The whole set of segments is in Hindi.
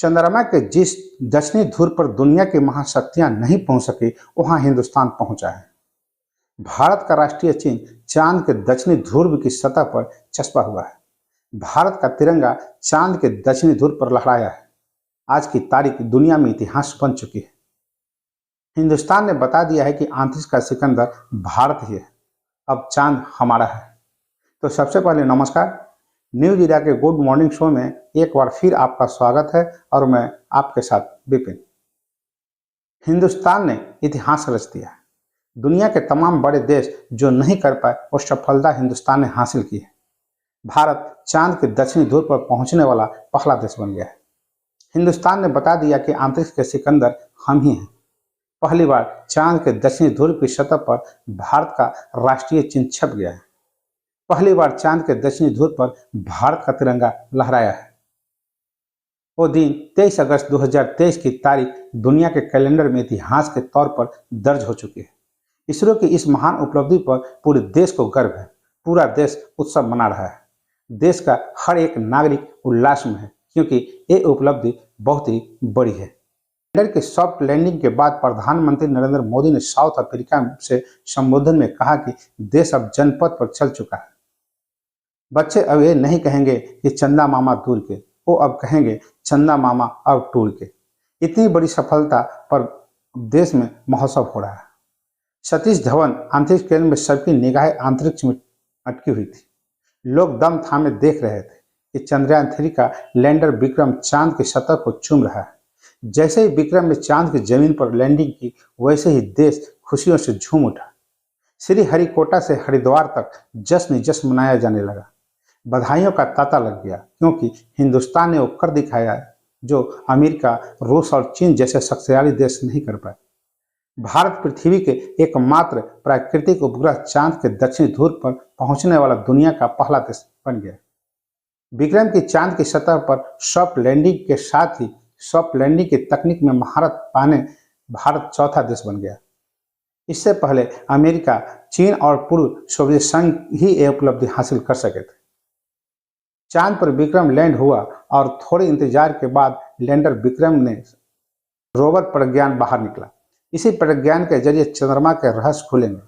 चंद्रमा के जिस दक्षिणी ध्रुव पर दुनिया की महाशक्तियां नहीं पहुंच सकी, वहां हिंदुस्तान पहुंचा है। भारत का राष्ट्रीय चिन्ह चांद के दक्षिणी ध्रुव की सतह पर चस्पा हुआ है। भारत का तिरंगा चांद के दक्षिणी ध्रुव पर लहराया है। आज की तारीख दुनिया में इतिहास बन चुकी है। हिंदुस्तान ने बता दिया है कि अंतरिक्ष का सिकंदर भारत ही है। अब चांद हमारा है। तो सबसे पहले नमस्कार। न्यूज इंडिया के गुड मॉर्निंग शो में एक बार फिर आपका स्वागत है और मैं आपके साथ विपिन। हिंदुस्तान ने इतिहास रच दिया है। दुनिया के तमाम बड़े देश जो नहीं कर पाए वो सफलता हिंदुस्तान ने हासिल की है। भारत चांद के दक्षिणी ध्रुव पर पहुंचने वाला पहला देश बन गया है। हिंदुस्तान ने बता दिया कि अंतरिक्ष के सिकंदर हम ही हैं। पहली बार चांद के दक्षिणी ध्रुव की सतह पर भारत का राष्ट्रीय चिन्ह छप गया है। पहली बार चांद के दक्षिणी ध्रुव पर भारत का तिरंगा लहराया है। वो दिन 23 अगस्त 2023 की तारीख दुनिया के कैलेंडर में इतिहास के तौर पर दर्ज हो चुकी है। इसरो की इस महान उपलब्धि पर पूरे देश को गर्व है। पूरा देश उत्सव मना रहा है। देश का हर एक नागरिक उल्लास में है क्योंकि ये उपलब्धि बहुत ही बड़ी है। लैंडर के सॉफ्ट लैंडिंग के बाद प्रधानमंत्री नरेंद्र मोदी ने साउथ अफ्रीका से संबोधन में कहा कि देश अब जनपथ पर चल चुका है। बच्चे अब ये नहीं कहेंगे कि चंदा मामा दूर के, वो अब कहेंगे चंदा मामा अब टूर के। इतनी बड़ी सफलता पर देश में महोत्सव हो रहा है। सतीश धवन अंतरिक्ष केंद्र में सबकी निगाहें अंतरिक्ष में अटकी हुई थी। लोग दम थामे देख रहे थे कि चंद्रयान 3 का लैंडर विक्रम चांद की सतह को चूम रहा है। जैसे ही विक्रम ने चांद की जमीन पर लैंडिंग की, वैसे ही देश खुशियों से झूम उठा। श्री हरिकोटा से हरिद्वार तक जश्न ही जश्न मनाया जाने लगा। बधाइयों का तांता लग गया क्योंकि हिंदुस्तान ने वो कर दिखाया जो अमेरिका, रूस और चीन जैसे शक्तिशाली देश नहीं कर पाए। भारत पृथ्वी के एकमात्र प्राकृतिक उपग्रह चांद के दक्षिणी ध्रुव पर पहुंचने वाला दुनिया का पहला देश बन गया। विक्रम की चांद की सतह पर सॉफ्ट लैंडिंग के साथ ही सॉफ्ट लैंडिंग की तकनीक में महारत पाने भारत चौथा देश बन गया। इससे पहले अमेरिका, चीन और पूर्व सोवियत संघ ही ये उपलब्धि हासिल कर सके थे। चांद पर विक्रम लैंड हुआ और थोड़े इंतजार के बाद लैंडर विक्रम ने रोवर प्रज्ञान बाहर निकला। इसी प्रज्ञान के जरिए चंद्रमा के रहस्य खुलेंगे।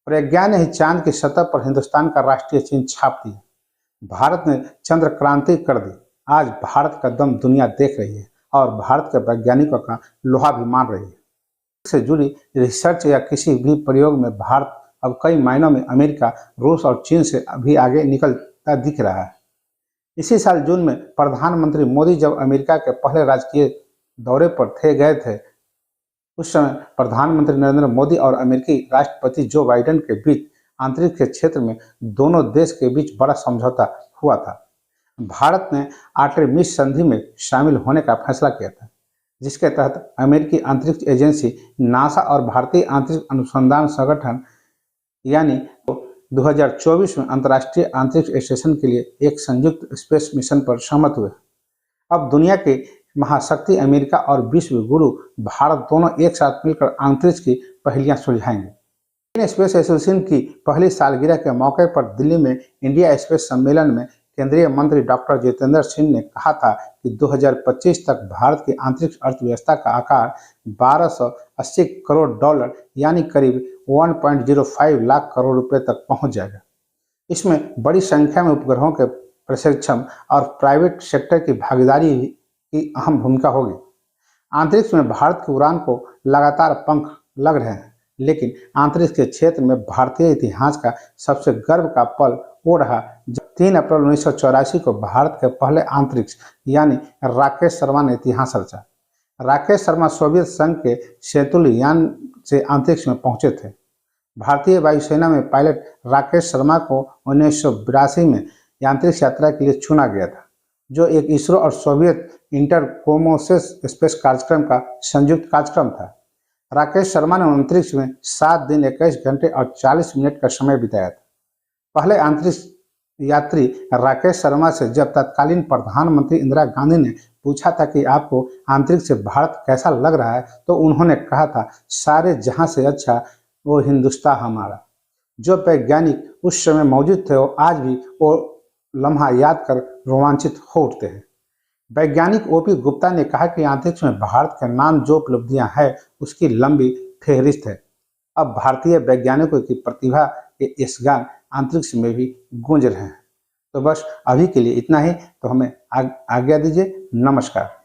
प्रज्ञान ने ही चांद की सतह पर हिंदुस्तान का राष्ट्रीय चिन्ह छाप दिया। भारत ने चंद्र क्रांति कर दी। आज भारत का दम दुनिया देख रही है और भारत के वैज्ञानिकों का लोहा भी मान रही है। इससे जुड़ी रिसर्च या किसी भी प्रयोग में भारत अब कई मायनों में अमेरिका, रूस और चीन से अभी आगे निकलता दिख रहा है। इसी साल जून में प्रधानमंत्री मोदी जब अमेरिका के पहले राजकीय दौरे पर गए थे, उस समय प्रधानमंत्री नरेंद्र मोदी और अमेरिकी राष्ट्रपति जो बाइडेन के बीच अंतरिक्ष के क्षेत्र में दोनों देश के बीच बड़ा समझौता हुआ था। भारत ने आर्टेमिस संधि में शामिल होने का फैसला किया था, जिसके तहत अमेरिकी अंतरिक्ष एजेंसी नासा और भारतीय अंतरिक्ष अनुसंधान संगठन यानी 2024 में अंतर्राष्ट्रीय अंतरिक्ष स्टेशन के लिए एक संयुक्त स्पेस मिशन पर सहमत हुए। अब दुनिया के महाशक्ति अमेरिका और विश्व गुरु भारत दोनों एक साथ मिलकर अंतरिक्ष की पहेलियां सुलझाएंगे। इंडियन स्पेस एसोसिएशन की पहली सालगिरह के मौके पर दिल्ली में इंडिया स्पेस सम्मेलन में केंद्रीय मंत्री डॉक्टर जितेंद्र सिंह ने कहा था कि 2025 तक भारत की अंतरिक्ष अर्थव्यवस्था का आकार $1280 करोड़ यानी करीब 1.05 लाख करोड़ रुपए तक पहुंच जाएगा। इसमें बड़ी संख्या में उपग्रहों के प्रशिक्षण और प्राइवेट सेक्टर की भागीदारी की अहम भूमिका होगी। अंतरिक्ष में भारत की उड़ान को लगातार पंख लग रहे हैं, लेकिन अंतरिक्ष के क्षेत्र में भारतीय इतिहास का सबसे गर्व का पल वो रहा जब 3 अप्रैल 1984 को भारत के पहले अंतरिक्ष यानी राकेश शर्मा ने इतिहास रचा। राकेश शर्मा सोवियत संघ के सेतुल यान से अंतरिक्ष में पहुंचे थे। भारतीय वायुसेना में पायलट राकेश शर्मा को 1982 में अंतरिक्ष यात्रा के लिए चुना गया था, जो एक इसरो और सोवियत इंटरकोमोसेस स्पेस कार्यक्रम का संयुक्त कार्यक्रम था। राकेश शर्मा ने अंतरिक्ष में 7 दिन 21 घंटे और 40 मिनट का समय बिताया था। पहले अंतरिक्ष यात्री राकेश शर्मा से जब तत्कालीन प्रधानमंत्री इंदिरा गांधी ने पूछा था कि आपको अंतरिक्ष से भारत कैसा लग रहा है, तो उन्होंने कहा था, सारे जहां से अच्छा वो हिंदुस्तान हमारा। जो वैज्ञानिक उस समय मौजूद थे वो आज भी वो लम्हा याद कर रोमांचित हो उठते हैं। वैज्ञानिक ओपी गुप्ता ने कहा कि अंतरिक्ष में भारत के नाम जो उपलब्धियां हैं उसकी लंबी फेहरिस्त है। अब भारतीय वैज्ञानिकों की प्रतिभा के इस गान अंतरिक्ष में भी गूंज रहे हैं। तो बस अभी के लिए इतना ही। तो हमें आज्ञा दीजिए। नमस्कार।